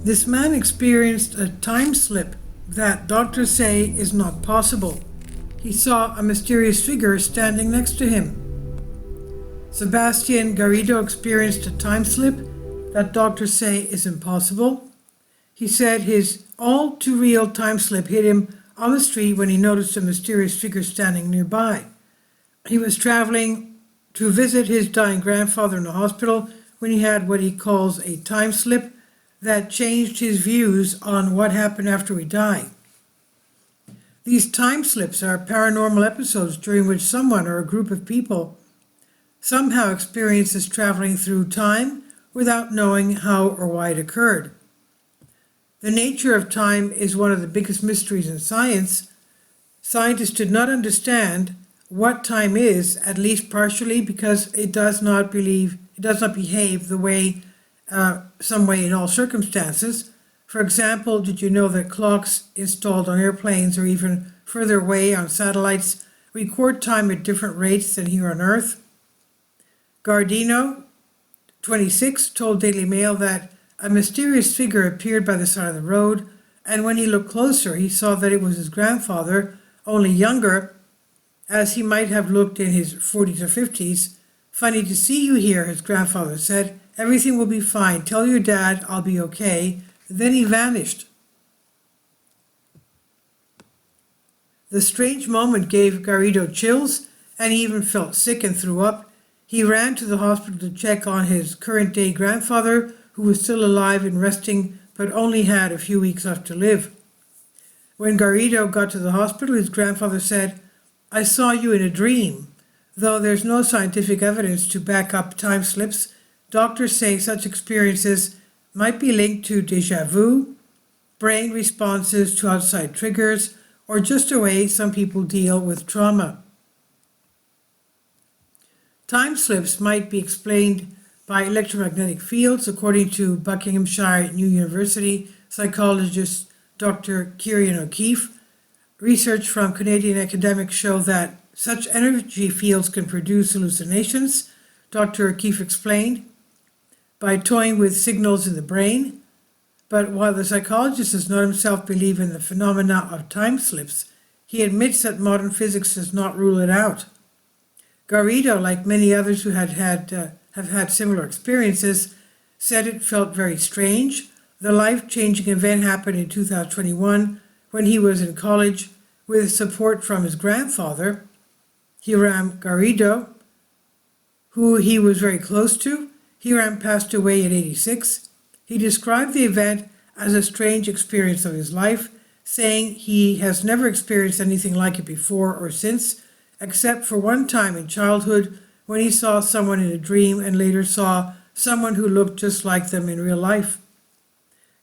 This man experienced a time slip that doctors say is not possible. He saw a mysterious figure standing next to him. Sebastian Garrido experienced a time slip that doctors say is impossible. He said his all-too-real time slip hit him on the street when he noticed a mysterious figure standing nearby. He was traveling to visit his dying grandfather in the hospital when he had what he calls a time slip that changed his views on what happened after we die. These time slips are paranormal episodes during which someone or a group of people somehow experiences traveling through time without knowing how or why it occurred. The nature of time is one of the biggest mysteries in science. Scientists did not understand what time is, at least partially, because it does not behave the way some way in all circumstances. For example, did you know that clocks installed on airplanes or even further away on satellites record time at different rates than here on Earth? Gardino, 26, told Daily Mail that a mysterious figure appeared by the side of the road, and when he looked closer, he saw that it was his grandfather, only younger, as he might have looked in his 40s or 50s. "Funny to see you here," his grandfather said. "Everything will be fine. Tell your dad I'll be okay." Then he vanished. The strange moment gave Garrido chills, and he even felt sick and threw up. He ran to the hospital to check on his current-day grandfather, who was still alive and resting, but only had a few weeks left to live. When Garrido got to the hospital, his grandfather said, "I saw you in a dream." Though there's no scientific evidence to back up time slips, doctors say such experiences might be linked to déjà vu, brain responses to outside triggers, or just a way some people deal with trauma. Time slips might be explained by electromagnetic fields, according to Buckinghamshire New University psychologist Dr. Kieran O'Keefe. Research from Canadian academics show that such energy fields can produce hallucinations, Dr. O'Keefe explained, by toying with signals in the brain. But while the psychologist does not himself believe in the phenomena of time slips, he admits that modern physics does not rule it out. Garrido, like many others who have had similar experiences, said it felt very strange. The life-changing event happened in 2021 when he was in college with support from his grandfather, Hiram Garrido, who he was very close to. Hiram passed away at 86. He described the event as a strange experience of his life, saying he has never experienced anything like it before or since, except for one time in childhood when he saw someone in a dream and later saw someone who looked just like them in real life.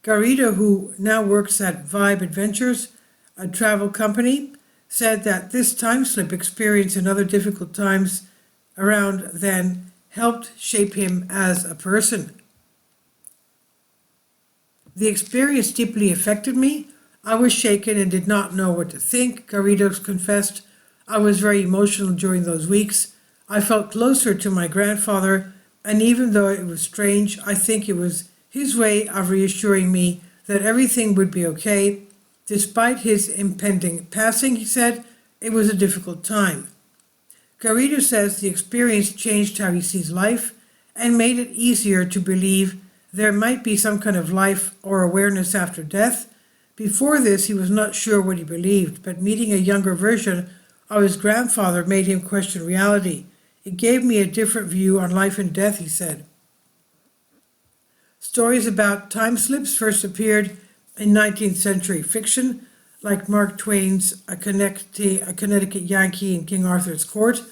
Garrido, who now works at Vibe Adventures, a travel company, said that this time slip experience and other difficult times around then helped shape him as a person. "The experience deeply affected me. I was shaken and did not know what to think," Garrido confessed. "I was very emotional during those weeks. I felt closer to my grandfather, and even though it was strange, I think it was his way of reassuring me that everything would be okay. Despite his impending passing," he said, "it was a difficult time." Garrido says the experience changed how he sees life and made it easier to believe there might be some kind of life or awareness after death. Before this, he was not sure what he believed, but meeting a younger version of his grandfather made him question reality. "It gave me a different view on life and death," he said. Stories about time slips first appeared in 19th century fiction, like Mark Twain's A Connecticut Yankee in King Arthur's Court.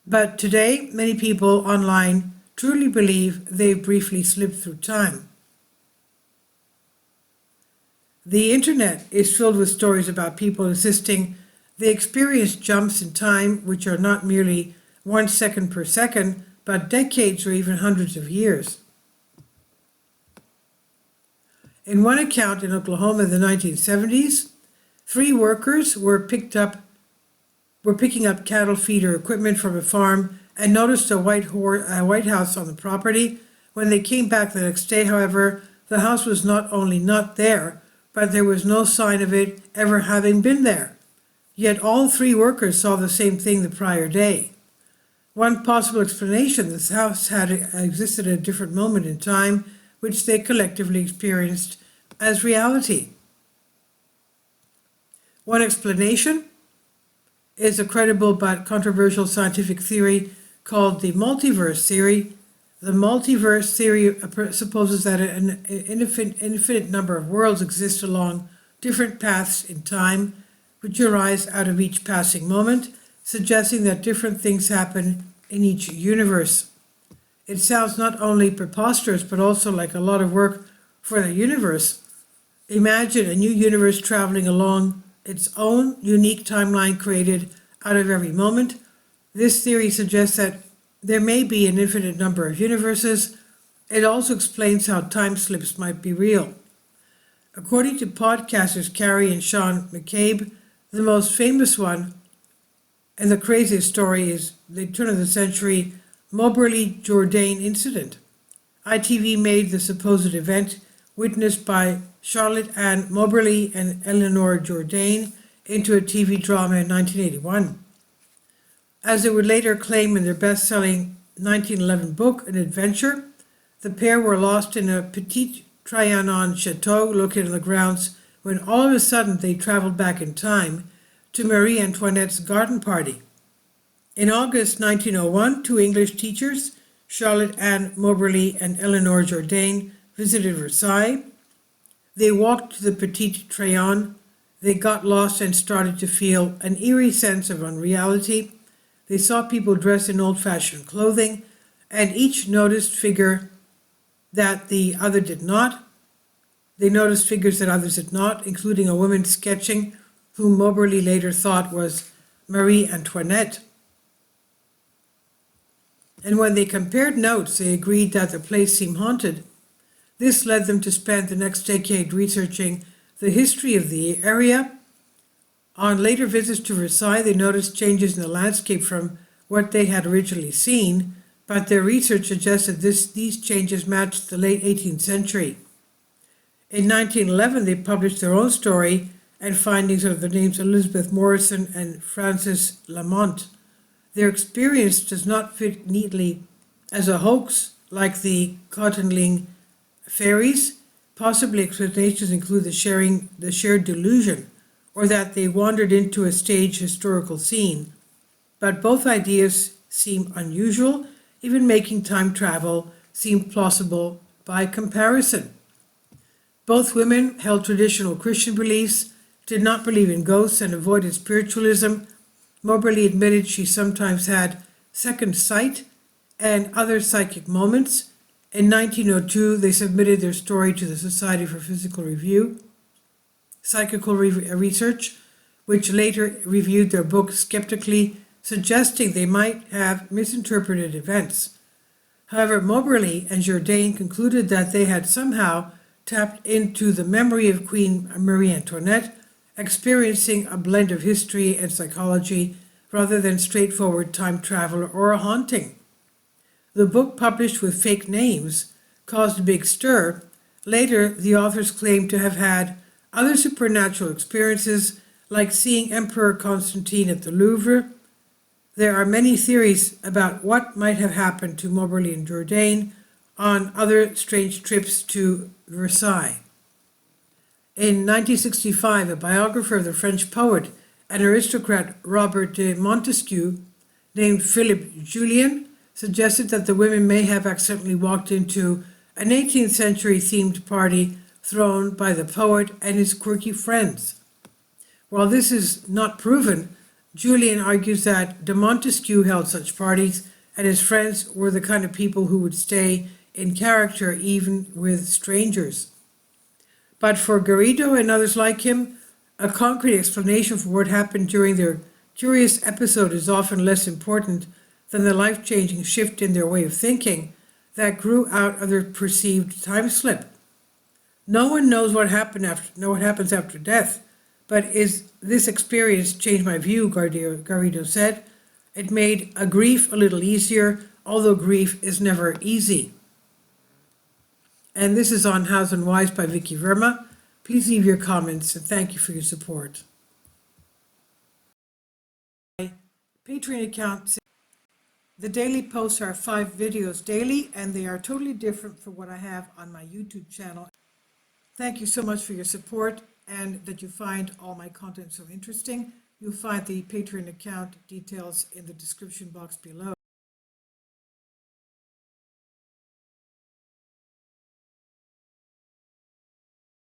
But today, many people online truly believe they've briefly slipped through time. The internet is filled with stories about people insisting they experience jumps in time which are not merely 1 second per second, but decades or even hundreds of years. In one account in Oklahoma in the 1970s, 3 workers were picking up cattle feeder equipment from a farm and noticed a white house on the property. When they came back the next day, however, the house was not only not there, but there was no sign of it ever having been there. Yet all three workers saw the same thing the prior day. One possible explanation: this house had existed at a different moment in time, which they collectively experienced as reality. One explanation is a credible but controversial scientific theory called the multiverse theory. The multiverse theory supposes that an infinite number of worlds exist along different paths in time, which arise out of each passing moment, suggesting that different things happen in each universe. It sounds not only preposterous, but also like a lot of work for the universe. Imagine a new universe traveling along its own unique timeline created out of every moment. This theory suggests that there may be an infinite number of universes. It also explains how time slips might be real. According to podcasters Carrie and Sean McCabe, the most famous one and the craziest story is the turn of the century Moberly Jourdain incident. ITV made the supposed event, witnessed by Charlotte Ann Moberly and Eleanor Jourdain, into a TV drama in 1981. As they would later claim in their best-selling 1911 book, An Adventure, the pair were lost in a Petit Trianon chateau located on the grounds when all of a sudden they traveled back in time to Marie Antoinette's garden party. In August 1901, two English teachers, Charlotte Ann Moberly and Eleanor Jourdain, visited Versailles. They walked to the Petit Trianon. They got lost and started to feel an eerie sense of unreality. They saw people dressed in old-fashioned clothing, and each noticed figure that the other did not. They noticed figures that others did not, including a woman sketching, whom Moberly later thought was Marie Antoinette. And when they compared notes, they agreed that the place seemed haunted. This led them to spend the next decade researching the history of the area. On later visits to Versailles, they noticed changes in the landscape from what they had originally seen, but their research suggested these changes matched the late 18th century. In 1911, they published their own story and findings of the names Elizabeth Morrison and Frances Lamont. Their experience does not fit neatly as a hoax like the Cottonling fairies. Possibly explanations include the shared delusion, or that they wandered into a staged historical scene. But both ideas seem unusual, even making time travel seem plausible by comparison. Both women held traditional Christian beliefs, did not believe in ghosts, and avoided spiritualism. Moberly admitted she sometimes had second sight and other psychic moments. In 1902, they submitted their story to the Society for Psychical Research, which later reviewed their book skeptically, suggesting they might have misinterpreted events. However, Moberly and Jourdain concluded that they had somehow tapped into the memory of Queen Marie Antoinette, experiencing a blend of history and psychology rather than straightforward time travel or a haunting. The book, published with fake names, caused a big stir. Later, the authors claimed to have had other supernatural experiences, like seeing Emperor Constantine at the Louvre. There are many theories about what might have happened to Moberly and Jourdain on other strange trips to Versailles. In 1965, a biographer of the French poet and aristocrat Robert de Montesquieu, named Philippe Julien, suggested that the women may have accidentally walked into an 18th century themed party thrown by the poet and his quirky friends. While this is not proven, Julien argues that de Montesquieu held such parties and his friends were the kind of people who would stay in character even with strangers. But for Garrido and others like him, a concrete explanation for what happened during their curious episode is often less important than the life-changing shift in their way of thinking that grew out of their perceived time slip. No one knows what happens after death, but this experience changed my view, Garrido said. It made a grief a little easier, although grief is never easy. And this is on House and Wise by Vicky Verma. Please leave your comments and thank you for your support. My Patreon account. The daily posts are 5 videos daily, and they are totally different from what I have on my YouTube channel. Thank you so much for your support and that you find all my content so interesting. You'll find the Patreon account details in the description box below.